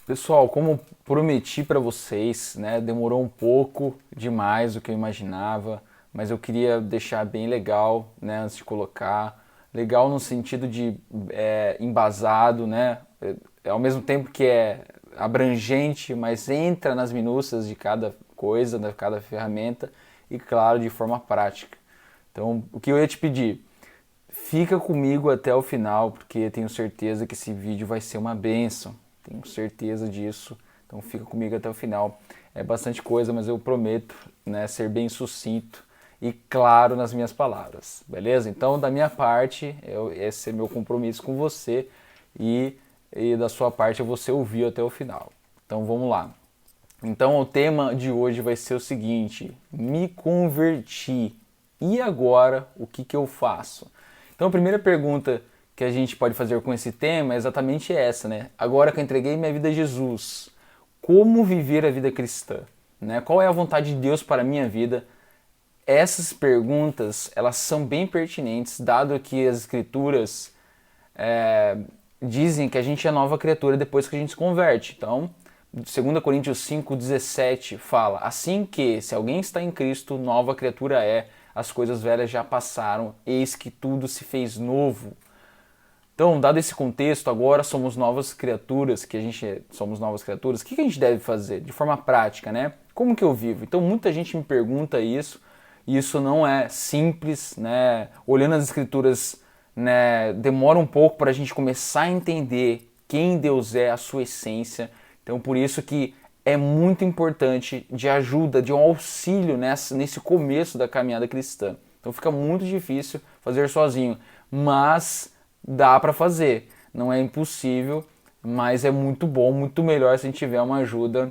Pessoal, como prometi para vocês, né, demorou um pouco demais do que eu imaginava, mas eu queria deixar bem legal, né, antes de colocar. Legal no sentido de embasado, né, ao mesmo tempo que é abrangente, mas entra nas minúcias de cada coisa, de cada ferramenta e, claro, de forma prática. Então, o que eu ia te pedir? Fica comigo até o final, porque tenho certeza que esse vídeo vai ser uma bênção. Tenho certeza disso. Então fica comigo até o final. É bastante coisa, mas eu prometo, né, ser bem sucinto e claro nas minhas palavras. Beleza? Então, da minha parte, esse é meu compromisso com você e da sua parte eu vou ser ouvir até o final. Então vamos lá. Então o tema de hoje vai ser o seguinte: me converti. E agora, o que eu faço? Então a primeira pergunta que a gente pode fazer com esse tema é exatamente essa, né? Agora que eu entreguei minha vida a Jesus, como viver a vida cristã? Né? Qual é a vontade de Deus para a minha vida? Essas perguntas, elas são bem pertinentes, dado que as escrituras dizem que a gente é nova criatura depois que a gente se converte. Então, 2 Coríntios 5,17 fala: assim que, se alguém está em Cristo, nova criatura é, as coisas velhas já passaram, eis que tudo se fez novo. Então, dado esse contexto, agora somos novas criaturas, somos novas criaturas, o que a gente deve fazer de forma prática, né? Como que eu vivo? Então, muita gente me pergunta isso, e isso não é simples, né? Olhando as escrituras, né, demora um pouco para a gente começar a entender quem Deus é, a sua essência. Então, por isso que é muito importante de ajuda, de um auxílio nesse começo da caminhada cristã. Então, fica muito difícil fazer sozinho, mas dá para fazer. Não é impossível, mas é muito bom, muito melhor se a gente tiver uma ajuda.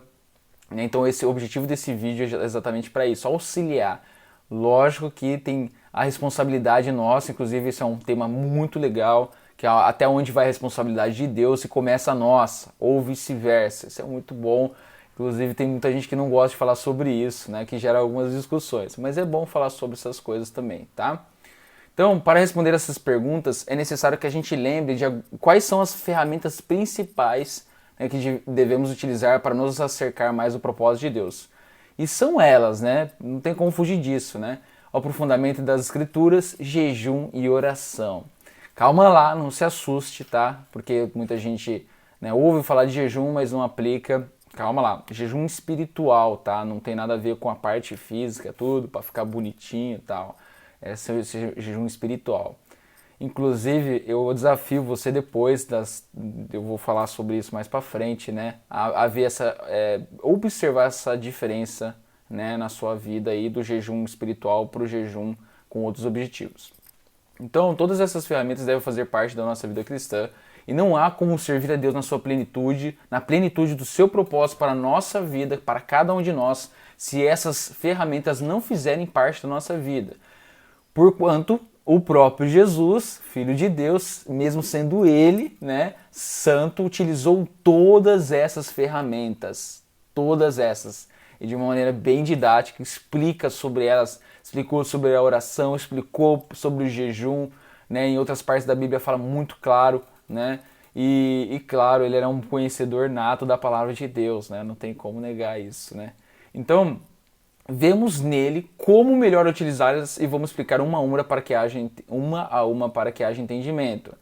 Então, o objetivo desse vídeo é exatamente para isso, auxiliar. Lógico que tem a responsabilidade nossa, inclusive isso é um tema muito legal, que é até onde vai a responsabilidade de Deus e começa a nossa, ou vice-versa. Isso é muito bom. Inclusive tem muita gente que não gosta de falar sobre isso, né, que gera algumas discussões, mas é bom falar sobre essas coisas também, tá? Então, para responder essas perguntas, é necessário que a gente lembre de quais são as ferramentas principais, né, que devemos utilizar para nos acercar mais do propósito de Deus. E são elas, né? Não tem como fugir disso, né? O aprofundamento das escrituras, jejum e oração. Calma lá, não se assuste, tá? Porque muita gente, né, ouve falar de jejum, mas não aplica. Calma lá, jejum espiritual, tá? Não tem nada a ver com a parte física, tudo, para ficar bonitinho e tal. Esse é o jejum espiritual. Inclusive, eu desafio você depois eu vou falar sobre isso mais para frente, né? A ver observar essa diferença, né, na sua vida aí do jejum espiritual para o jejum com outros objetivos. Então, todas essas ferramentas devem fazer parte da nossa vida cristã e não há como servir a Deus na sua plenitude, na plenitude do seu propósito para a nossa vida, para cada um de nós, se essas ferramentas não fizerem parte da nossa vida. Porquanto o próprio Jesus, Filho de Deus, mesmo sendo ele, né, santo, utilizou todas essas ferramentas, todas essas, e de uma maneira bem didática, explica sobre elas, explicou sobre a oração, explicou sobre o jejum, né, em outras partes da Bíblia fala muito claro, né, e claro, ele era um conhecedor nato da palavra de Deus, né, não tem como negar isso, né. Então, vemos nele como melhor utilizá-las e vamos explicar uma a uma para que haja entendimento.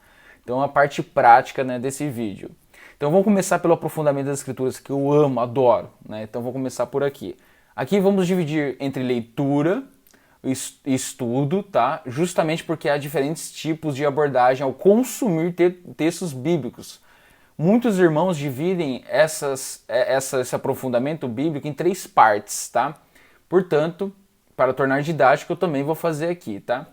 Então a parte prática, né, desse vídeo. Então vamos começar pelo aprofundamento das escrituras, que eu amo, adoro, né? Então vou começar por aqui. Aqui vamos dividir entre leitura e estudo, tá? Justamente porque há diferentes tipos de abordagem ao consumir textos bíblicos. Muitos irmãos dividem esse aprofundamento bíblico em 3 partes, tá? Portanto, para tornar didático, eu também vou fazer aqui, tá?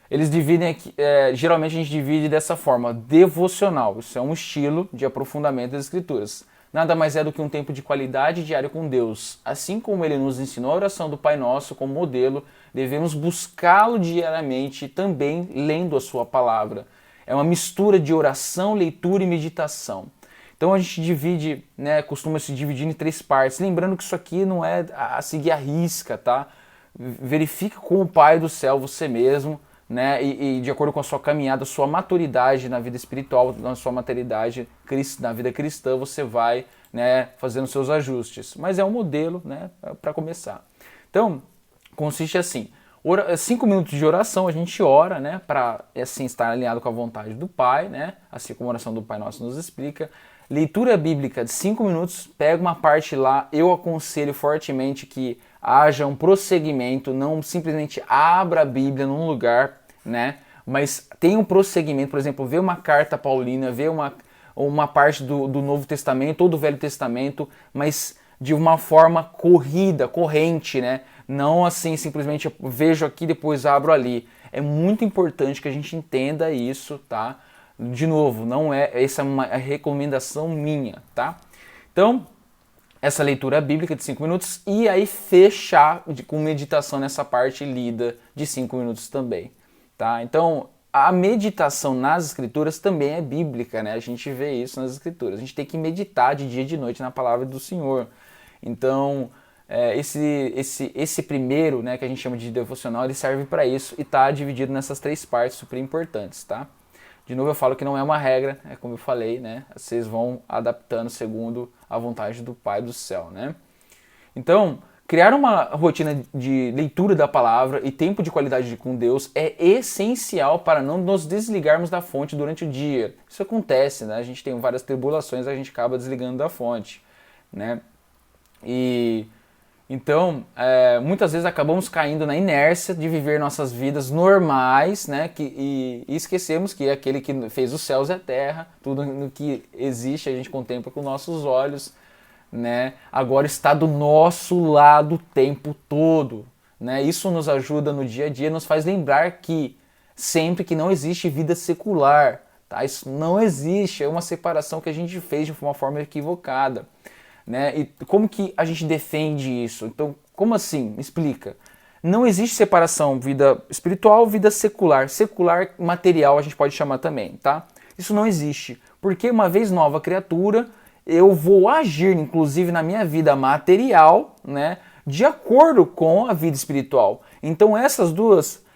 Eles dividem aqui, geralmente a gente divide dessa forma, devocional. Isso é um estilo de aprofundamento das escrituras. Nada mais é do que um tempo de qualidade diário com Deus. Assim como ele nos ensinou a oração do Pai Nosso como modelo, devemos buscá-lo diariamente, também lendo a sua palavra. É uma mistura de oração, leitura e meditação. Então a gente divide, né, costuma se dividir em 3 partes. Lembrando que isso aqui não é a seguir a risca, tá? Verifique com o Pai do céu você mesmo, né? E de acordo com a sua caminhada, sua maturidade na vida espiritual, na sua maturidade na vida cristã, você vai, né, fazendo seus ajustes. Mas é um modelo, né, para começar. Então, consiste assim: 5 minutos de oração, a gente ora, né, para assim estar alinhado com a vontade do Pai, né, assim como a oração do Pai Nosso nos explica. Leitura bíblica de 5 minutos, pega uma parte lá, eu aconselho fortemente que haja um prosseguimento, não simplesmente abra a Bíblia num lugar, né, mas tem um prosseguimento, por exemplo, vê uma carta paulina, vê uma parte do Novo Testamento ou do Velho Testamento, mas de uma forma corrente, né? Não assim, simplesmente eu vejo aqui, depois abro ali. É muito importante que a gente entenda isso, tá? De novo, não é essa é uma recomendação minha, tá? Então, essa leitura bíblica de 5 minutos e aí fechar com meditação nessa parte lida de 5 minutos também, tá? Então, a meditação nas escrituras também é bíblica, né? A gente vê isso nas escrituras. A gente tem que meditar de dia e de noite na palavra do Senhor. Então, esse primeiro, né, que a gente chama de devocional, ele serve para isso e está dividido nessas 3 partes super importantes, tá? De novo eu falo que não é uma regra, é como eu falei, né? Vocês vão adaptando segundo a vontade do Pai do céu, né? Então, criar uma rotina de leitura da palavra e tempo de qualidade com Deus é essencial para não nos desligarmos da fonte durante o dia. Isso acontece, né? A gente tem várias tribulações, a gente acaba desligando da fonte, né? E então, muitas vezes acabamos caindo na inércia de viver nossas vidas normais, né? E esquecemos que é aquele que fez os céus e a terra, tudo no que existe a gente contempla com nossos olhos, né? Agora está do nosso lado o tempo todo, né? Isso nos ajuda no dia a dia, nos faz lembrar que sempre que não existe vida secular, tá? Isso não existe, é uma separação que a gente fez de uma forma equivocada. Né? E como que a gente defende isso? Então, como assim? Me explica. Não existe separação vida espiritual, vida secular. Secular material a gente pode chamar também, tá? Isso não existe. Porque uma vez nova criatura, eu vou agir, inclusive na minha vida material, né? De acordo com a vida espiritual. Então essas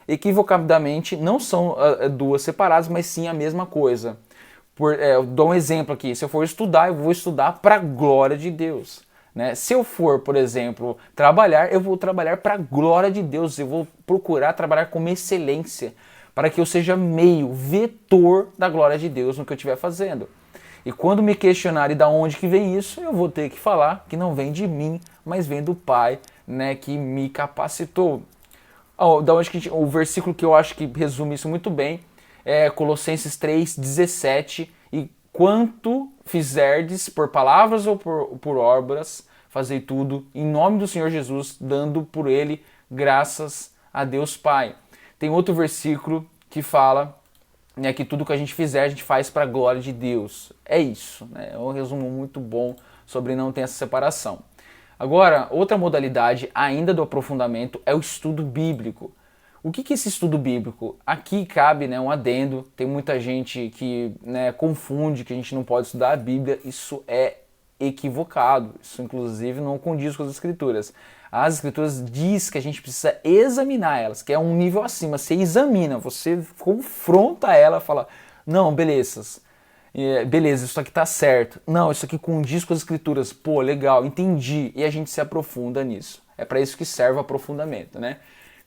equivocadamente, não são duas separadas, mas sim a mesma coisa. Eu dou um exemplo aqui, se eu for estudar, eu vou estudar para a glória de Deus. Né? Se eu for, por exemplo, trabalhar, eu vou trabalhar para a glória de Deus, eu vou procurar trabalhar com excelência, para que eu seja meio, vetor da glória de Deus no que eu estiver fazendo. E quando me questionarem de onde que vem isso, eu vou ter que falar que não vem de mim, mas vem do Pai, né, que me capacitou. O versículo que eu acho que resume isso muito bem, Colossenses 3,17, e quanto fizerdes por palavras ou por obras, fazei tudo em nome do Senhor Jesus, dando por ele graças a Deus Pai. Tem outro versículo que fala, né, que tudo que a gente fizer, a gente faz para a glória de Deus. É isso, né? É um resumo muito bom sobre não ter essa separação. Agora, outra modalidade ainda do aprofundamento é o estudo bíblico. O que é esse estudo bíblico? Aqui cabe, né, um adendo, tem muita gente que, né, confunde que a gente não pode estudar a Bíblia, isso é equivocado, isso inclusive não condiz com as Escrituras. As Escrituras diz que a gente precisa examinar elas, que é um nível acima, você examina, você confronta ela, fala, não, beleza, isso aqui está certo, não, isso aqui condiz com as Escrituras, pô, legal, entendi, e a gente se aprofunda nisso. É para isso que serve o aprofundamento, né?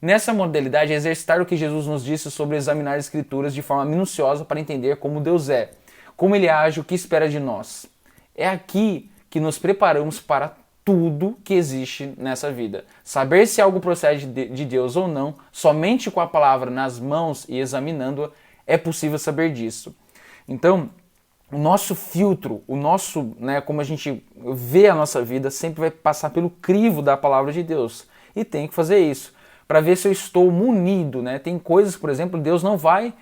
Nessa modalidade, é exercitar o que Jesus nos disse sobre examinar as Escrituras de forma minuciosa para entender como Deus é, como Ele age, o que espera de nós. É aqui que nos preparamos para tudo que existe nessa vida. Saber se algo procede de Deus ou não, somente com a palavra nas mãos e examinando-a, é possível saber disso. Então, o nosso filtro, né, como a gente vê a nossa vida, sempre vai passar pelo crivo da palavra de Deus. E tem que fazer isso, para ver se eu estou munido, né? Tem coisas, por exemplo, Deus não vai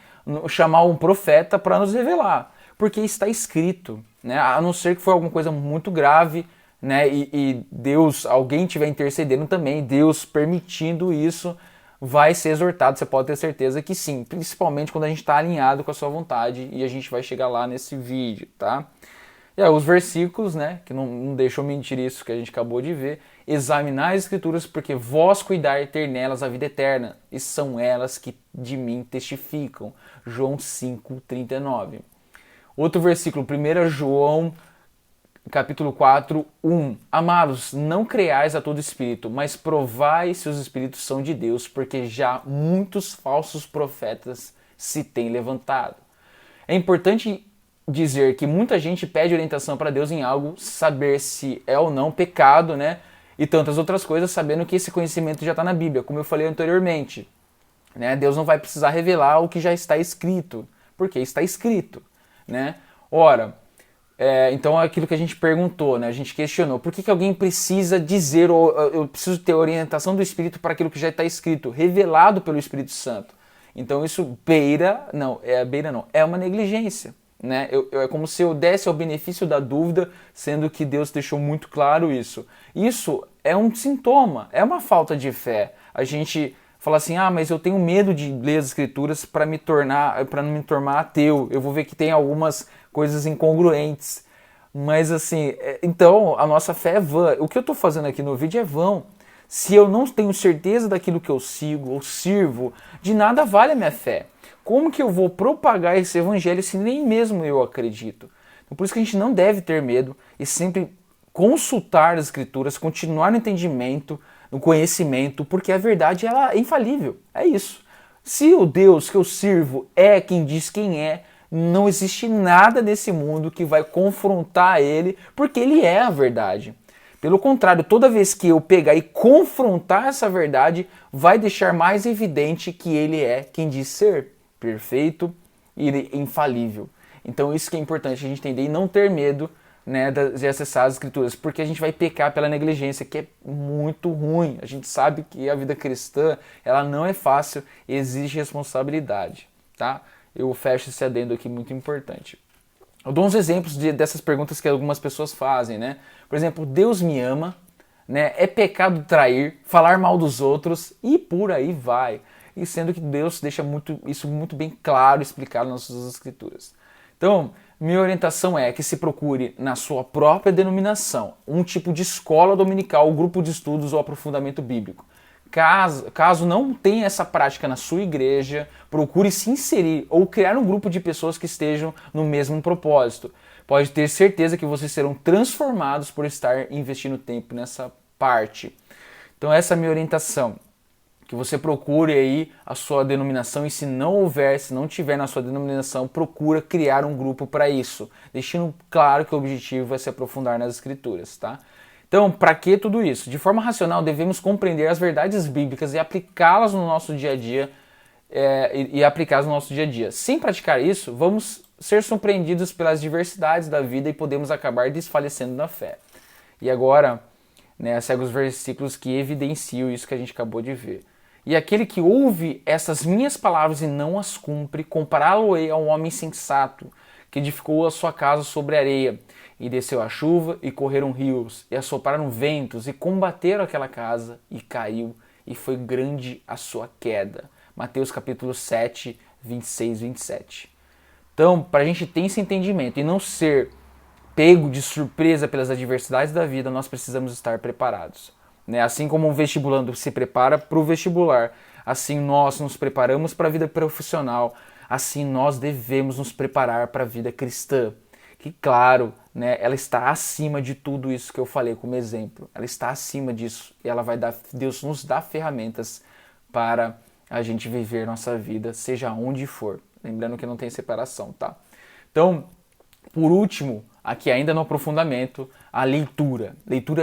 chamar um profeta para nos revelar, porque está escrito, né? A não ser que foi alguma coisa muito grave, né? E Deus, alguém estiver intercedendo também, Deus permitindo isso, vai ser exortado, você pode ter certeza que sim, principalmente quando a gente está alinhado com a sua vontade, e a gente vai chegar lá nesse vídeo, tá? E aí, os versículos, né, que não deixam mentir isso que a gente acabou de ver, examinar as Escrituras, porque vós cuidar ter nelas a vida eterna, e são elas que de mim testificam. João 5,39. Outro versículo, 1 João capítulo 4, 1. Amados, não creais a todo espírito, mas provai se os espíritos são de Deus, porque já muitos falsos profetas se têm levantado. É importante dizer que muita gente pede orientação para Deus em algo, saber se é ou não pecado, né? E tantas outras coisas, sabendo que esse conhecimento já está na Bíblia, como eu falei anteriormente. Né? Deus não vai precisar revelar o que já está escrito, porque está escrito. Né? Ora, então é aquilo que a gente perguntou, né? A gente questionou, por que alguém precisa dizer, ou eu preciso ter orientação do Espírito para aquilo que já está escrito, revelado pelo Espírito Santo? Então isso é uma negligência. Né? É como se eu desse ao benefício da dúvida, sendo que Deus deixou muito claro isso. Isso é um sintoma, é uma falta de fé. A gente fala assim, mas eu tenho medo de ler as Escrituras para não me tornar ateu. Eu vou ver que tem algumas coisas incongruentes. Mas assim, então a nossa fé é vã. O que eu estou fazendo aqui no vídeo é vão. Se eu não tenho certeza daquilo que eu sigo ou sirvo, de nada vale a minha fé. Como que eu vou propagar esse evangelho se nem mesmo eu acredito? Então, por isso que a gente não deve ter medo e sempre consultar as Escrituras, continuar no entendimento, no conhecimento, porque a verdade ela é infalível. É isso. Se o Deus que eu sirvo é quem diz quem é, não existe nada nesse mundo que vai confrontar ele, porque ele é a verdade. Pelo contrário, toda vez que eu pegar e confrontar essa verdade, vai deixar mais evidente que ele é quem diz ser perfeito e infalível. Então isso que é importante a gente entender e não ter medo, né, de acessar as Escrituras, porque a gente vai pecar pela negligência, que é muito ruim. A gente sabe que a vida cristã ela não é fácil, exige responsabilidade. Tá? Eu fecho esse adendo aqui muito importante. Eu dou uns exemplos dessas perguntas que algumas pessoas fazem, né? Por exemplo, Deus me ama, né? É pecado trair, falar mal dos outros e por aí vai. E sendo que Deus deixa isso muito bem claro, explicado nas suas Escrituras. Então, minha orientação é que se procure na sua própria denominação um tipo de escola dominical, grupo de estudos ou aprofundamento bíblico. Caso não tenha essa prática na sua igreja, procure se inserir ou criar um grupo de pessoas que estejam no mesmo propósito. Pode ter certeza que vocês serão transformados por estar investindo tempo nessa parte. Então essa é a minha orientação. Que você procure aí a sua denominação e se não tiver na sua denominação, procura criar um grupo para isso. Deixando claro que o objetivo é se aprofundar nas Escrituras, tá? Então, para que tudo isso? De forma racional, devemos compreender as verdades bíblicas e aplicá-las no nosso dia a dia, aplicá-las no nosso dia a dia. Sem praticar isso, vamos ser surpreendidos pelas diversidades da vida e podemos acabar desfalecendo na fé. E agora, né, segue os versículos que evidenciam isso que a gente acabou de ver. E aquele que ouve essas minhas palavras e não as cumpre, compará-lo-ei a um homem sensato, que edificou a sua casa sobre areia, e desceu a chuva, e correram rios, e assopraram ventos, e combateram aquela casa, e caiu, e foi grande a sua queda. Mateus capítulo 7, 26, 27. Então, para a gente ter esse entendimento e não ser pego de surpresa pelas adversidades da vida, nós precisamos estar preparados. Né? Assim como um vestibulando se prepara para o vestibular, assim nós nos preparamos para a vida profissional, assim nós devemos nos preparar para a vida cristã. Que claro, né, ela está acima de tudo isso que eu falei como exemplo. Ela está acima disso e Deus nos dá ferramentas para a gente viver nossa vida, seja onde for. Lembrando que não tem separação, tá? Então, por último, aqui ainda no aprofundamento, a leitura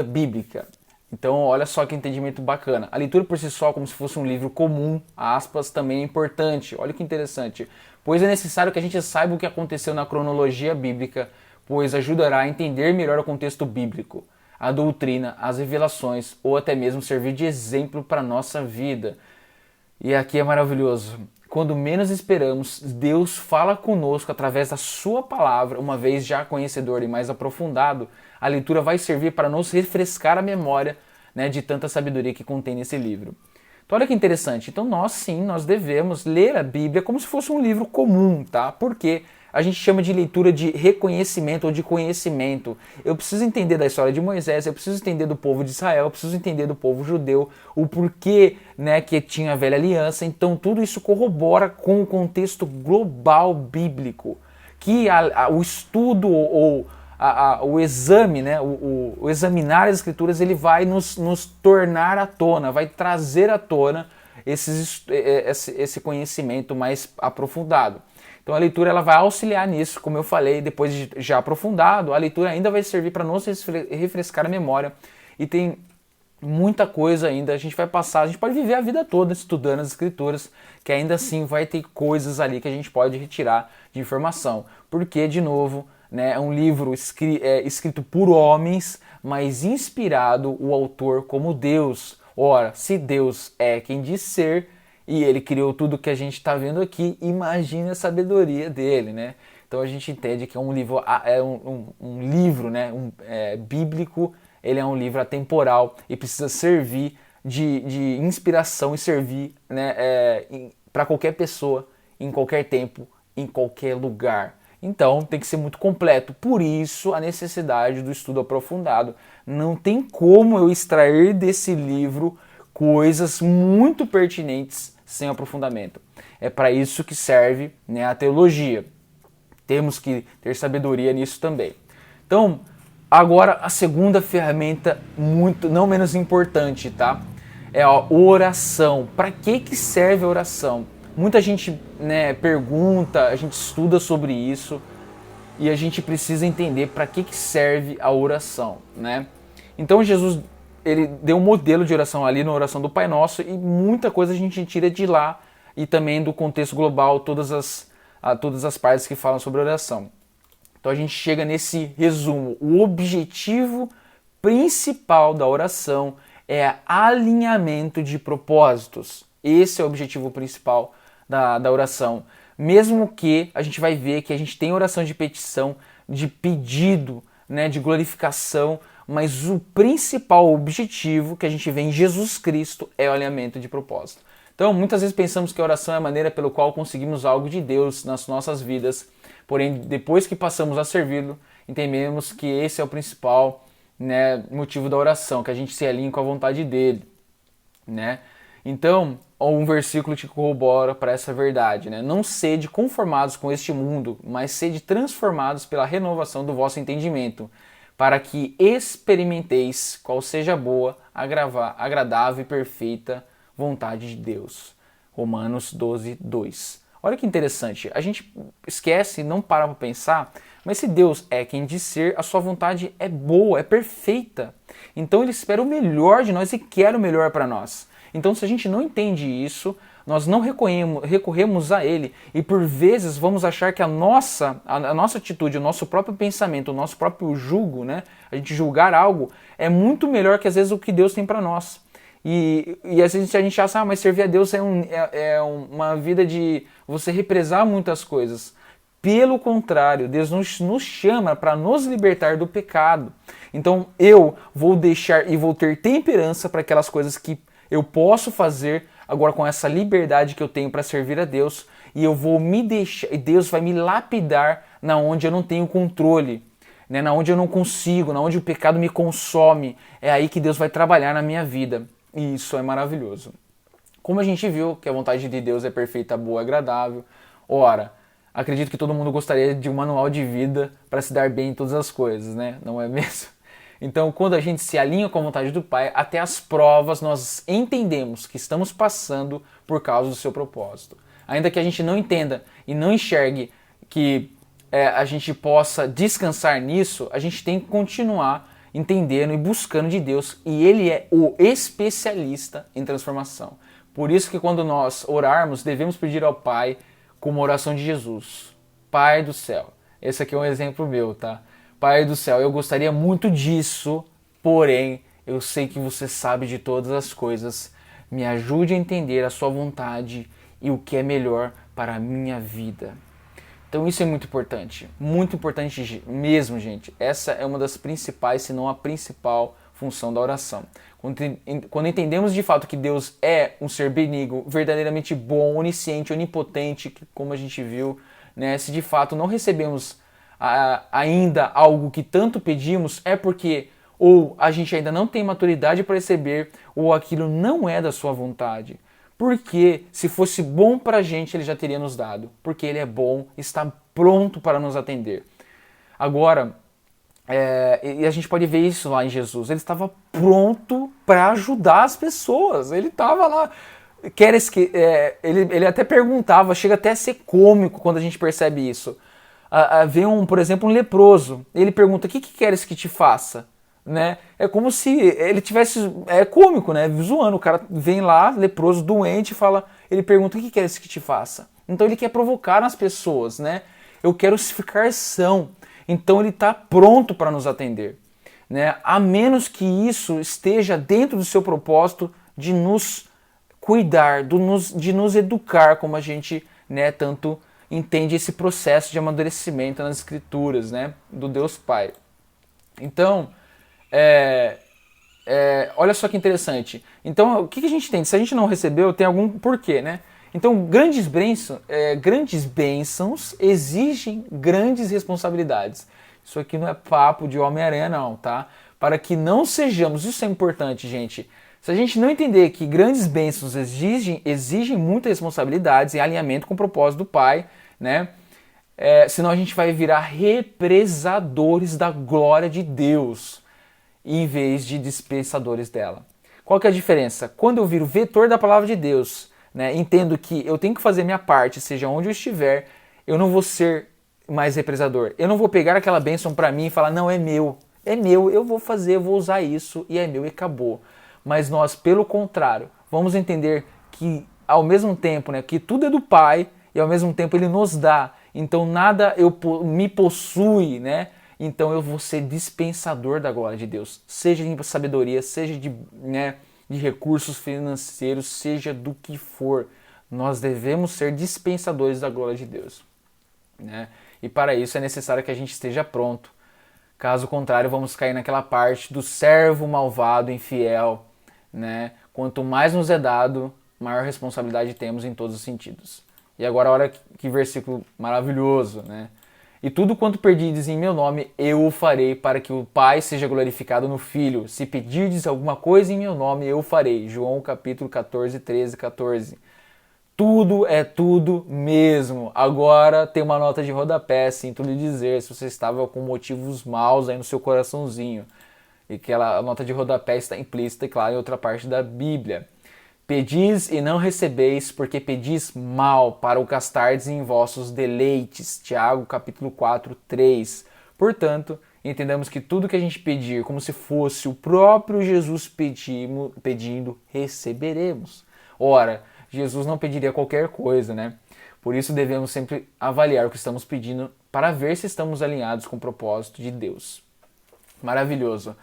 bíblica. Então, olha só que entendimento bacana. A leitura por si só, como se fosse um livro comum, aspas, também é importante. Olha que interessante. Pois é necessário que a gente saiba o que aconteceu na cronologia bíblica, pois ajudará a entender melhor o contexto bíblico, a doutrina, as revelações, ou até mesmo servir de exemplo para a nossa vida. E aqui é maravilhoso. Quando menos esperamos, Deus fala conosco através da sua palavra, uma vez já conhecedor e mais aprofundado, a leitura vai servir para nos refrescar a memória, né, de tanta sabedoria que contém nesse livro. Então olha que interessante. Então nós devemos ler a Bíblia como se fosse um livro comum, tá? Porque a gente chama de leitura de reconhecimento ou de conhecimento. Eu preciso entender da história de Moisés, eu preciso entender do povo de Israel, eu preciso entender do povo judeu, o porquê, né, que tinha a velha aliança. Então tudo isso corrobora com o contexto global bíblico, que o estudo ou o exame, né, o examinar as Escrituras, ele vai nos tornar à tona, vai trazer à tona esse conhecimento mais aprofundado. Então a leitura ela vai auxiliar nisso, como eu falei, depois de já aprofundado, a leitura ainda vai servir para nos refrescar a memória, e tem muita coisa ainda, a gente vai passar, a gente pode viver a vida toda estudando as Escrituras, que ainda assim vai ter coisas ali que a gente pode retirar de informação, porque, de novo, né, é um livro escrito por homens, mas inspirado o autor como Deus. Ora, se Deus é quem diz ser, e ele criou tudo que a gente está vendo aqui, imagine a sabedoria dele, né? Então a gente entende que é um livro, um livro, né, bíblico. Ele é um livro atemporal e precisa servir de inspiração e servir, né, para qualquer pessoa, em qualquer tempo, em qualquer lugar. Então tem que ser muito completo. Por isso a necessidade do estudo aprofundado. Não tem como eu extrair desse livro coisas muito pertinentes sem aprofundamento. É para isso que serve, né, a teologia. Temos que ter sabedoria nisso também. Então, agora a segunda ferramenta, muito não menos importante, tá? É a oração. Para que serve a oração? Muita gente, né, pergunta, a gente estuda sobre isso e a gente precisa entender para que serve a oração, né? Então Jesus, ele deu um modelo de oração ali na oração do Pai Nosso, e muita coisa a gente tira de lá e também do contexto global, todas as partes que falam sobre oração. Então a gente chega nesse resumo. O objetivo principal da oração é alinhamento de propósitos. Esse é o objetivo principal da oração. Mesmo que a gente vai ver que a gente tem oração de petição, de pedido, né, de glorificação, mas o principal objetivo que a gente vê em Jesus Cristo é o alinhamento de propósito. Então, muitas vezes pensamos que a oração é a maneira pelo qual conseguimos algo de Deus nas nossas vidas, porém, depois que passamos a servi-lo, entendemos que esse é o principal, né, motivo da oração, que a gente se alinhe com a vontade dele, né? Então, um versículo te corrobora para essa verdade, né? Não sede conformados com este mundo, mas sede transformados pela renovação do vosso entendimento, para que experimenteis qual seja a boa, agradável e perfeita vontade de Deus. Romanos 12, 2. Olha que interessante, a gente esquece, não para para pensar, mas se Deus é quem diz ser, a sua vontade é boa, é perfeita. Então ele espera o melhor de nós e quer o melhor para nós. Então se a gente não entende isso, nós não recorremos a ele, e por vezes vamos achar que a nossa atitude, o nosso próprio pensamento, o nosso próprio julgo, né, a gente julgar algo, é muito melhor que às vezes o que Deus tem para nós. E às vezes a gente acha, mas servir a Deus é uma vida de você represar muitas coisas. Pelo contrário, Deus nos chama para nos libertar do pecado. Então eu vou deixar e vou ter temperança para aquelas coisas que eu posso fazer agora com essa liberdade que eu tenho para servir a Deus, e eu vou me deixar, e Deus vai me lapidar na onde eu não tenho controle, né? Na onde eu não consigo, na onde o pecado me consome. É aí que Deus vai trabalhar na minha vida. E isso é maravilhoso. Como a gente viu que a vontade de Deus é perfeita, boa e agradável, ora, acredito que todo mundo gostaria de um manual de vida para se dar bem em todas as coisas, né? Não é mesmo? Então, quando a gente se alinha com a vontade do Pai, até as provas nós entendemos que estamos passando por causa do seu propósito. Ainda que a gente não entenda e não enxergue que a gente possa descansar nisso, a gente tem que continuar entendendo e buscando de Deus, e Ele é o especialista em transformação. Por isso que quando nós orarmos, devemos pedir ao Pai como a oração de Jesus. Pai do céu. Esse aqui é um exemplo meu, tá? Pai do céu, eu gostaria muito disso, porém, eu sei que você sabe de todas as coisas. Me ajude a entender a sua vontade e o que é melhor para a minha vida. Então isso é muito importante mesmo, gente. Essa é uma das principais, se não a principal função da oração. Quando entendemos de fato que Deus é um ser benigno, verdadeiramente bom, onisciente, onipotente, como a gente viu, né? Se de fato não recebemos ainda algo que tanto pedimos, é porque ou a gente ainda não tem maturidade para receber, ou aquilo não é da sua vontade. Porque se fosse bom para a gente, Ele já teria nos dado. Porque Ele é bom, está pronto para nos atender. Agora, E a gente pode ver isso lá em Jesus. Ele estava pronto para ajudar as pessoas. Ele estava lá. Ele até perguntava, chega até a ser cômico quando a gente percebe isso. Vê por exemplo, um leproso. Ele pergunta: o que queres que te faça? Né? É como se ele tivesse. É cômico, né? Zoando. O cara vem lá, leproso, doente, ele pergunta: o que queres que te faça? Então ele quer provocar nas pessoas, né? Eu quero ficar são. Então ele está pronto para nos atender, né? A menos que isso esteja dentro do seu propósito de nos cuidar, de nos educar, como a gente, né, tanto entende esse processo de amadurecimento nas escrituras, né, do Deus Pai. Então, olha só que interessante. Então, o que a gente tem? Se a gente não recebeu, tem algum porquê, né? Então, grandes bênçãos exigem grandes responsabilidades. Isso aqui não é papo de Homem-Aranha, não, tá? Para que não sejamos, isso é importante, gente. Se a gente não entender que grandes bênçãos exigem muitas responsabilidades em alinhamento com o propósito do Pai, né? Senão a gente vai virar represadores da glória de Deus, em vez de dispensadores dela. Qual que é a diferença? Quando eu viro vetor da palavra de Deus, né, entendo que eu tenho que fazer minha parte, seja onde eu estiver, eu não vou ser mais represador. Eu não vou pegar aquela bênção para mim e falar: não, é meu, eu vou fazer, eu vou usar isso e é meu e acabou. Mas nós, pelo contrário, vamos entender que ao mesmo tempo, né, que tudo é do Pai e ao mesmo tempo Ele nos dá. Então nada me possui, né? Então eu vou ser dispensador da glória de Deus, seja de sabedoria, seja de recursos financeiros, seja do que for. Nós devemos ser dispensadores da glória de Deus, né? E para isso é necessário que a gente esteja pronto. Caso contrário, vamos cair naquela parte do servo malvado, infiel, né? Quanto mais nos é dado, maior responsabilidade temos em todos os sentidos. E agora olha que versículo maravilhoso, né? E tudo quanto perdides em meu nome, eu o farei, para que o Pai seja glorificado no Filho. Se pedirdes alguma coisa em meu nome, eu o farei. João capítulo 14, 13, 14. Tudo é tudo mesmo. Agora tem uma nota de rodapé, sinto lhe dizer, se você estava com motivos maus aí no seu coraçãozinho. E aquela nota de rodapé está implícita, claro, em outra parte da Bíblia. Pedis e não recebeis, porque pedis mal, para o gastardes em vossos deleites. Tiago, capítulo 4, 3. Portanto, entendamos que tudo que a gente pedir, como se fosse o próprio Jesus pedindo, receberemos. Ora, Jesus não pediria qualquer coisa, né? Por isso devemos sempre avaliar o que estamos pedindo para ver se estamos alinhados com o propósito de Deus. Maravilhoso.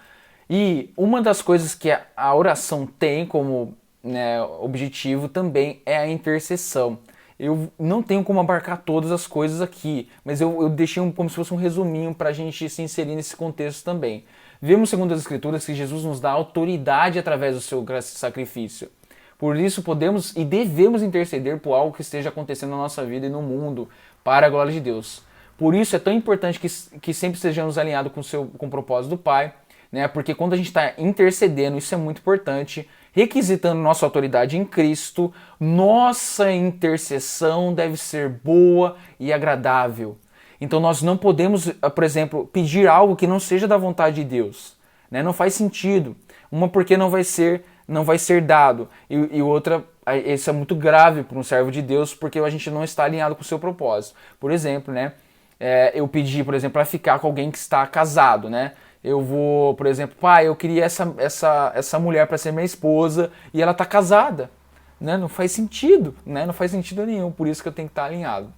E uma das coisas que a oração tem como, né, objetivo também é a intercessão. Eu não tenho como abarcar todas as coisas aqui, mas eu deixei como se fosse um resuminho para a gente se inserir nesse contexto também. Vemos, segundo as Escrituras, que Jesus nos dá autoridade através do seu sacrifício. Por isso podemos e devemos interceder por algo que esteja acontecendo na nossa vida e no mundo, para a glória de Deus. Por isso é tão importante que sempre estejamos alinhados com o propósito do Pai, né? Porque quando a gente está intercedendo, isso é muito importante, requisitando nossa autoridade em Cristo, nossa intercessão deve ser boa e agradável. Então nós não podemos, por exemplo, pedir algo que não seja da vontade de Deus, né? Não faz sentido. Uma porque não vai ser dado, e outra, isso é muito grave para um servo de Deus, porque a gente não está alinhado com o seu propósito. Por exemplo, né? Eu pedi, por exemplo, para ficar com alguém que está casado, né? Eu vou, por exemplo, pai, eu queria essa mulher para ser minha esposa e ela está casada, né? Não faz sentido, né? Não faz sentido nenhum, por isso que eu tenho que estar alinhado,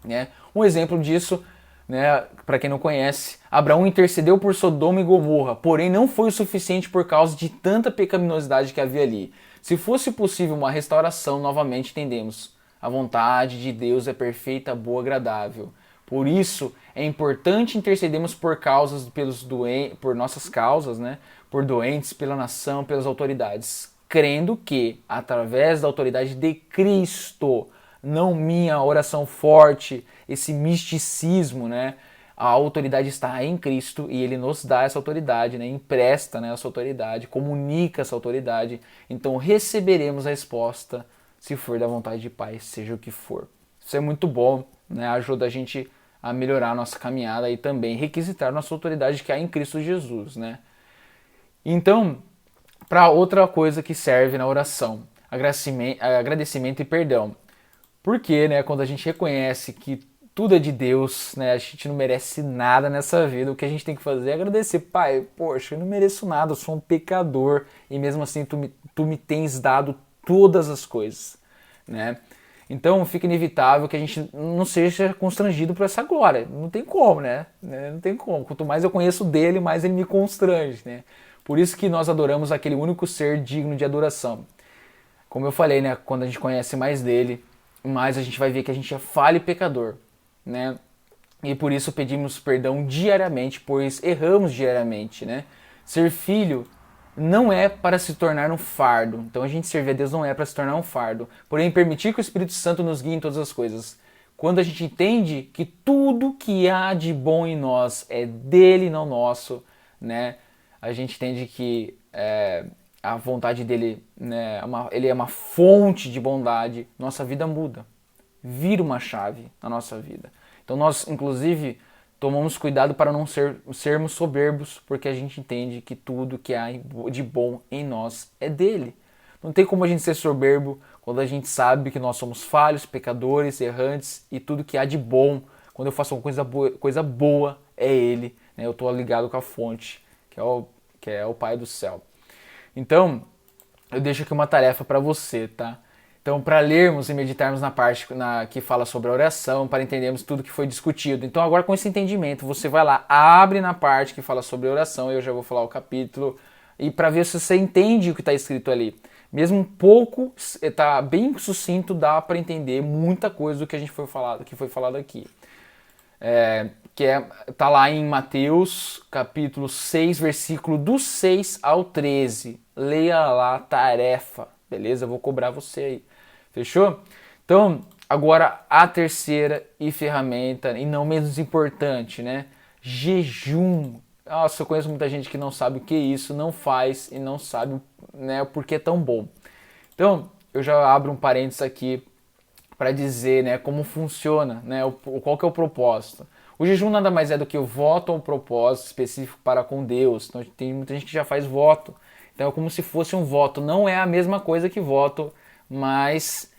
né? Um exemplo disso, né, para quem não conhece, Abraão intercedeu por Sodoma e Gomorra, porém não foi o suficiente por causa de tanta pecaminosidade que havia ali. Se fosse possível uma restauração, novamente entendemos, a vontade de Deus é perfeita, boa, agradável. Por isso, é importante intercedermos por nossas causas, né? Por doentes, pela nação, pelas autoridades, crendo que, através da autoridade de Cristo, não minha oração forte, esse misticismo, né? A autoridade está em Cristo e Ele nos dá essa autoridade, né? Empresta, né, essa autoridade, comunica essa autoridade. Então receberemos a resposta se for da vontade de Pai, seja o que for. Isso é muito bom, né? Ajuda a gente a melhorar a nossa caminhada e também requisitar nossa autoridade que há em Cristo Jesus, né? Então, para outra coisa que serve na oração, agradecimento e perdão. Porque, né, quando a gente reconhece que tudo é de Deus, né, a gente não merece nada nessa vida, o que a gente tem que fazer é agradecer. Pai, poxa, eu não mereço nada, eu sou um pecador e mesmo assim tu me tens dado todas as coisas, né? Então fica inevitável que a gente não seja constrangido por essa glória. Não tem como, né? Não tem como. Quanto mais eu conheço dele, mais ele me constrange, né? Por isso que nós adoramos aquele único ser digno de adoração. Como eu falei, né? Quando a gente conhece mais dele, mais a gente vai ver que a gente é falho e pecador, né? E por isso pedimos perdão diariamente, pois erramos diariamente, né? Ser filho não é para se tornar um fardo. Então a gente servir a Deus não é para se tornar um fardo. Porém, permitir que o Espírito Santo nos guie em todas as coisas. Quando a gente entende que tudo que há de bom em nós é dele e não nosso, né? A gente entende que a vontade dele, né, ele é uma fonte de bondade. Nossa vida muda. Vira uma chave na nossa vida. Então nós, inclusive, tomamos cuidado para não sermos soberbos, porque a gente entende que tudo que há de bom em nós é dele. Não tem como a gente ser soberbo quando a gente sabe que nós somos falhos, pecadores, errantes e tudo que há de bom. Quando eu faço uma coisa boa é ele. Né? Eu estou ligado com a fonte, que é o Pai do céu. Então, eu deixo aqui uma tarefa para você, tá? Então, para lermos e meditarmos na parte que fala sobre a oração, para entendermos tudo que foi discutido. Então, agora com esse entendimento, você vai lá, abre na parte que fala sobre oração, eu já vou falar o capítulo, e para ver se você entende o que está escrito ali. Mesmo um pouco, está bem sucinto, dá para entender muita coisa do que foi falado aqui. Tá lá em Mateus, capítulo 6, versículo do 6 ao 13. Leia lá, tarefa, beleza? Eu vou cobrar você aí. Fechou? Então, agora a terceira e ferramenta, e não menos importante, né? Jejum. Nossa, eu conheço muita gente que não sabe o que é isso, não faz e não sabe, né, o porquê é tão bom. Então, eu já abro um parênteses aqui para dizer, né, como funciona, né, qual que é o propósito. O jejum nada mais é do que o voto ou um propósito específico para com Deus. Então, tem muita gente que já faz voto. Então é como se fosse um voto. Não é a mesma coisa que voto, mas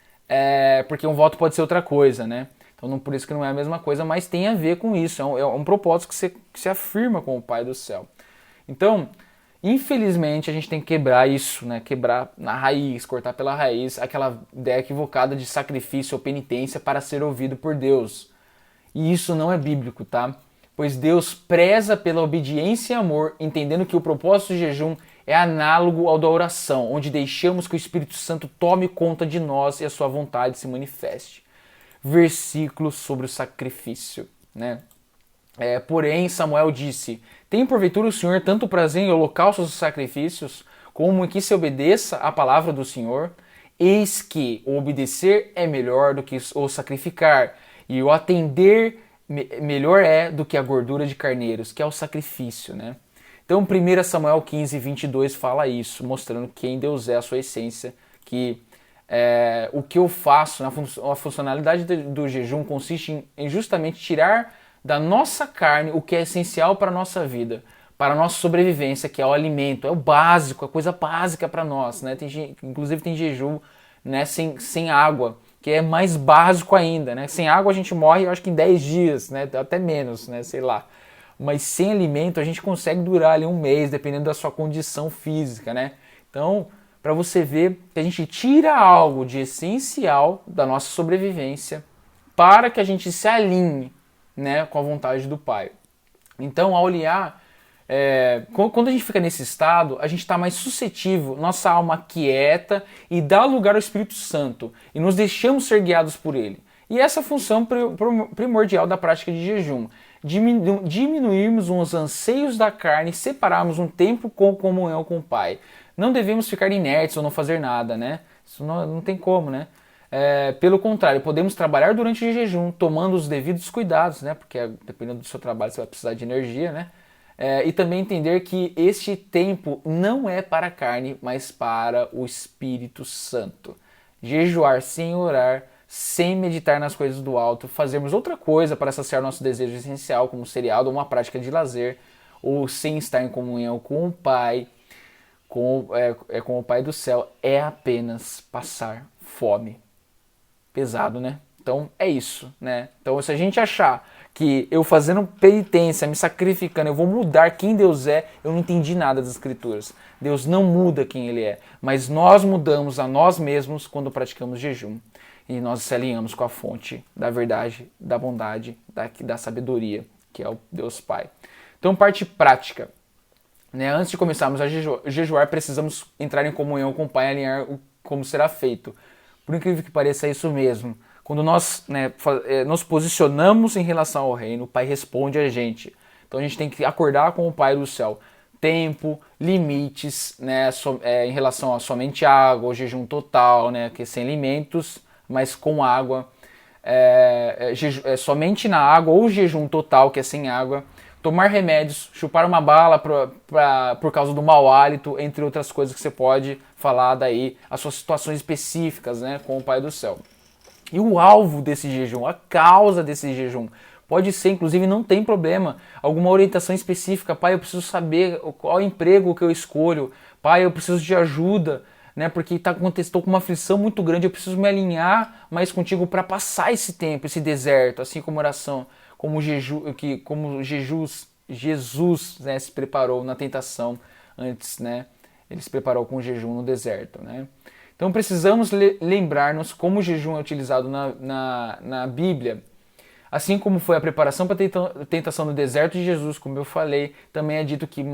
porque um voto pode ser outra coisa, né? Então não, por isso que não é a mesma coisa, mas tem a ver com isso. É um propósito que se afirma com o Pai do céu. Então, infelizmente, a gente tem que quebrar isso, né? Quebrar na raiz, cortar pela raiz aquela ideia equivocada de sacrifício ou penitência para ser ouvido por Deus. E isso não é bíblico, tá? Pois Deus preza pela obediência e amor, entendendo que o propósito do jejum é análogo ao da oração, onde deixamos que o Espírito Santo tome conta de nós e a sua vontade se manifeste. Versículo sobre o sacrifício, né? Porém, Samuel disse: tem porventura o Senhor tanto prazer em holocaustos e sacrifícios, como em que se obedeça à palavra do Senhor? Eis que o obedecer é melhor do que o sacrificar, e o atender melhor é do que a gordura de carneiros, que é o sacrifício, né? Então, 1 Samuel 15, 22 fala isso, mostrando quem Deus é, a sua essência, que o que eu faço, a funcionalidade do jejum consiste em justamente tirar da nossa carne o que é essencial para a nossa vida, para a nossa sobrevivência, que é o alimento, é o básico, a coisa básica para nós, né? Inclusive tem jejum, né, sem água, que é mais básico ainda, né? Sem água a gente morre, eu acho que em 10 dias, né? Até menos, né? Sei lá. Mas sem alimento a gente consegue durar ali um mês, dependendo da sua condição física, né? Então, para você ver que a gente tira algo de essencial da nossa sobrevivência para que a gente se alinhe, né, com a vontade do Pai. Então, ao olhar, quando a gente fica nesse estado, a gente está mais suscetível, nossa alma quieta e dá lugar ao Espírito Santo e nos deixamos ser guiados por Ele. E essa é a função primordial da prática de jejum. Diminuirmos os anseios da carne e separarmos um tempo com comunhão com o Pai. Não devemos ficar inertes ou não fazer nada, né? Isso não tem como, né? Pelo contrário, podemos trabalhar durante o jejum, tomando os devidos cuidados, né? Porque dependendo do seu trabalho você vai precisar de energia, né? E também entender que este tempo não é para a carne, mas para o Espírito Santo. Jejuar sem orar sem meditar nas coisas do alto, fazermos outra coisa para saciar nosso desejo essencial, como um seriado ou uma prática de lazer, ou sem estar em comunhão com o Pai, com o Pai do céu, é apenas passar fome. Pesado, né? Então é isso, né? Então se a gente achar que eu fazendo penitência, me sacrificando, eu vou mudar quem Deus é, eu não entendi nada das Escrituras. Deus não muda quem Ele é, mas nós mudamos a nós mesmos quando praticamos jejum. E nós se alinhamos com a fonte da verdade, da bondade, da sabedoria, que é o Deus Pai. Então, parte prática. Né? Antes de começarmos a jejuar, precisamos entrar em comunhão com o Pai e alinhar como será feito. Por incrível que pareça, é isso mesmo. Quando nós nos posicionamos em relação ao reino, o Pai responde a gente. Então a gente tem que acordar com o Pai do céu. Tempo, limites, né, em relação a somente água, o jejum total, né, que é sem alimentos, mas com água. Somente na água ou jejum total, que é sem água. Tomar remédios, chupar uma bala por causa do mau hálito, entre outras coisas que você pode falar daí, as suas situações específicas, né, com o Pai do céu. E o alvo desse jejum, a causa desse jejum, pode ser, inclusive não tem problema, alguma orientação específica. Pai, eu preciso saber qual emprego que eu escolho. Pai, eu preciso de ajuda, né, porque estou com uma aflição muito grande, eu preciso me alinhar mais contigo para passar esse tempo, esse deserto, assim como oração. Como Jesus, né, se preparou na tentação antes, né? Ele se preparou com o jejum no deserto, né? Então precisamos lembrar-nos como o jejum é utilizado na Bíblia. Assim como foi a preparação para a tentação no deserto de Jesus, como eu falei, também é dito que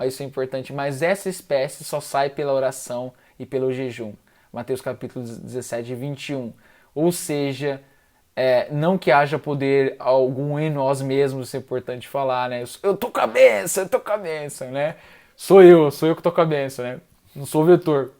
isso é importante, mas essa espécie só sai pela oração e pelo jejum. Mateus capítulo 17, 21. Ou seja, não que haja poder algum em nós mesmos, isso é importante falar, né? Eu tô com a benção, né? Sou eu que tô com a benção, né? Não sou o vetor.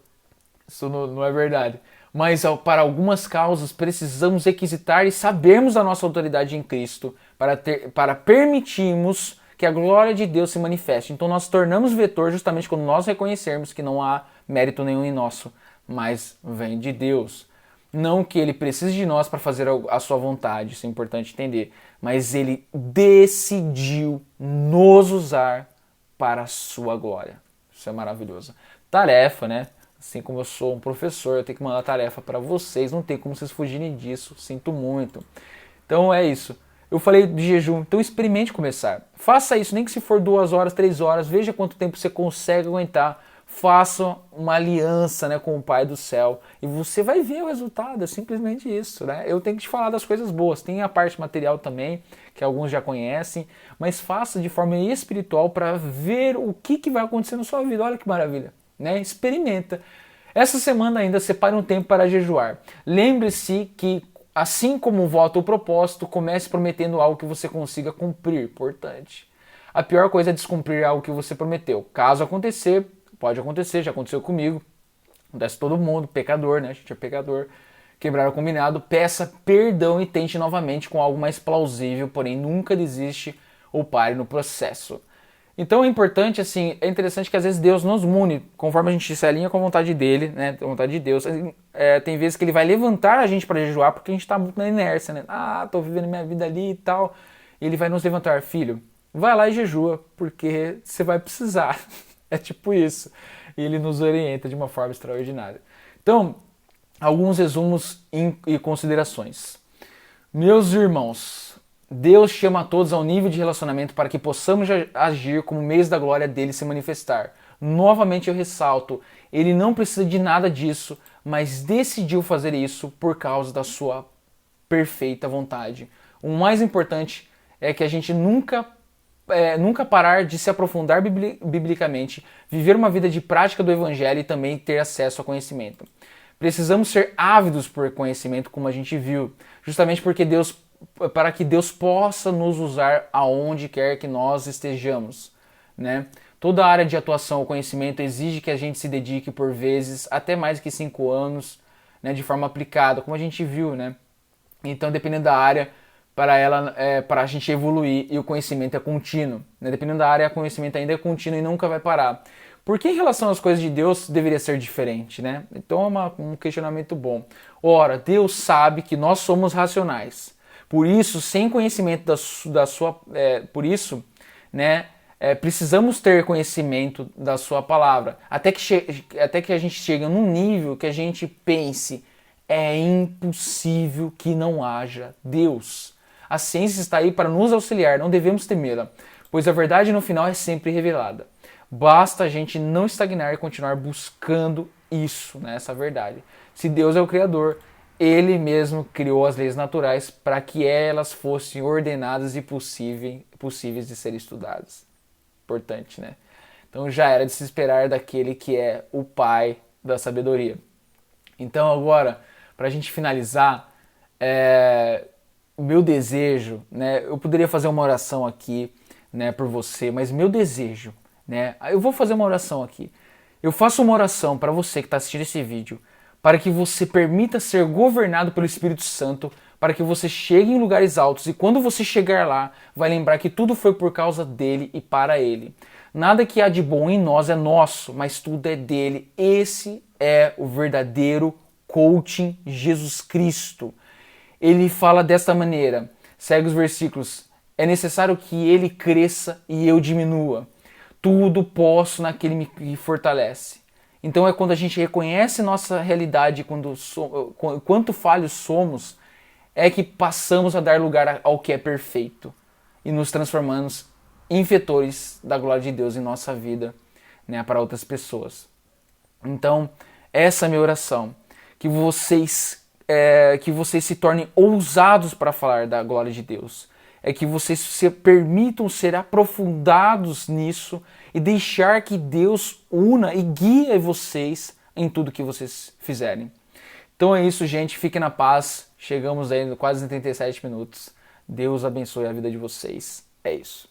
Isso não é verdade. Mas para algumas causas precisamos requisitar e sabermos a nossa autoridade em Cristo para permitirmos que a glória de Deus se manifeste. Então nós tornamos vetor justamente quando nós reconhecermos que não há mérito nenhum em nosso, mas vem de Deus. Não que ele precise de nós para fazer a sua vontade, isso é importante entender, mas ele decidiu nos usar para a sua glória. Isso é maravilhoso. Tarefa, né? Assim como eu sou um professor, eu tenho que mandar tarefa para vocês, não tem como vocês fugirem disso, sinto muito. Então é isso. Eu falei de jejum, então experimente começar. Faça isso, nem que se for 2 horas, 3 horas, veja quanto tempo você consegue aguentar. Faça uma aliança, né, com o Pai do céu e você vai ver o resultado, é simplesmente isso, né? Eu tenho que te falar das coisas boas, tem a parte material também, que alguns já conhecem, mas faça de forma espiritual para ver o que vai acontecer na sua vida. Olha que maravilha, né? Experimenta. Essa semana ainda separe um tempo para jejuar. Lembre-se que, assim como voto ou propósito, comece prometendo algo que você consiga cumprir, importante. A pior coisa é descumprir algo que você prometeu. Caso acontecer, pode acontecer, já aconteceu comigo, acontece todo mundo, pecador, né? A gente é pecador. Quebrar o combinado, peça perdão e tente novamente com algo mais plausível, porém nunca desiste ou pare no processo. Então é importante, assim, é interessante que às vezes Deus nos mune, conforme a gente se alinha com a vontade dele, né? A vontade de Deus. Tem vezes que ele vai levantar a gente para jejuar porque a gente está muito na inércia, né? Tô vivendo minha vida ali e tal. E ele vai nos levantar, filho, vai lá e jejua, porque você vai precisar. É tipo isso. E ele nos orienta de uma forma extraordinária. Então, alguns resumos e considerações. Meus irmãos, Deus chama a todos ao nível de relacionamento para que possamos agir como meios da glória dele se manifestar. Novamente eu ressalto, ele não precisa de nada disso, mas decidiu fazer isso por causa da sua perfeita vontade. O mais importante é que a gente nunca parar de se aprofundar biblicamente, viver uma vida de prática do evangelho e também ter acesso ao conhecimento. Precisamos ser ávidos por conhecimento, como a gente viu, justamente para que Deus possa nos usar aonde quer que nós estejamos, né? Toda área de atuação, o conhecimento exige que a gente se dedique por vezes até mais que 5 anos, né, de forma aplicada, como a gente viu, né? Então, dependendo da área, para a gente evoluir, e o conhecimento é contínuo, né? Dependendo da área, o conhecimento ainda é contínuo e nunca vai parar. Por que em relação às coisas de Deus deveria ser diferente, né? Então é um questionamento bom. Ora, Deus sabe que nós somos racionais. Por isso, sem conhecimento da sua... por isso, né, precisamos ter conhecimento da sua palavra. Até que a gente chegue num nível que a gente pense, é impossível que não haja Deus. A ciência está aí para nos auxiliar, não devemos temê-la, pois a verdade no final é sempre revelada. Basta a gente não estagnar e continuar buscando isso, né, essa verdade. Se Deus é o Criador, Ele mesmo criou as leis naturais para que elas fossem ordenadas e possíveis de serem estudadas. Importante, né? Então já era de se esperar daquele que é o Pai da sabedoria. Então agora, para a gente finalizar, o meu desejo, né? Eu poderia fazer uma oração aqui, né, por você, mas meu desejo, né? Eu vou fazer uma oração aqui. Eu faço uma oração para você que está assistindo esse vídeo, para que você permita ser governado pelo Espírito Santo, para que você chegue em lugares altos e quando você chegar lá, vai lembrar que tudo foi por causa dele e para ele. Nada que há de bom em nós é nosso, mas tudo é dele. Esse é o verdadeiro coaching Jesus Cristo. Ele fala desta maneira, segue os versículos, é necessário que ele cresça e eu diminua. Tudo posso naquele que me fortalece. Então é quando a gente reconhece nossa realidade, quanto falhos somos, é que passamos a dar lugar ao que é perfeito e nos transformamos em vetores da glória de Deus em nossa vida, né, para outras pessoas. Então, essa é a minha oração, que vocês se tornem ousados para falar da glória de Deus, é que vocês se permitam ser aprofundados nisso e deixar que Deus una e guie vocês em tudo que vocês fizerem. Então é isso, gente. Fiquem na paz. Chegamos aí quase em 37 minutos. Deus abençoe a vida de vocês. É isso.